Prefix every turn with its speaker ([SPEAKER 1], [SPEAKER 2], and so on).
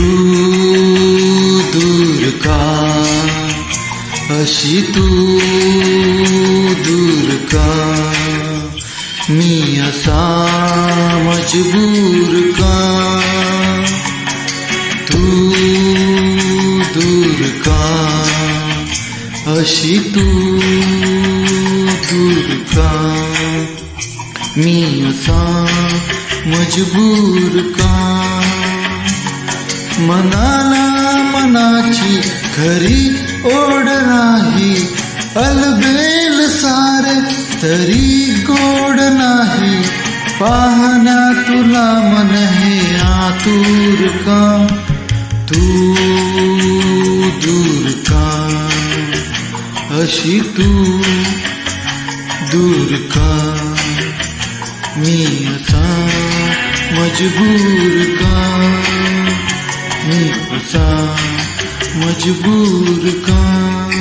[SPEAKER 1] तू दूर का, अशी तू दूर का, मी असा मजबूर का. तू दूर का, अशी तू दूर का, मी असा मजबूर का. मनाला मनाची खरी ओढ नाही, अलबेल सारे तरी गोड नाही. पाहण्या तुला मन हे आतुर का. तू दूर का, अशी तू दूर का, मी असा मजबूर का, मी असा मजबूर का.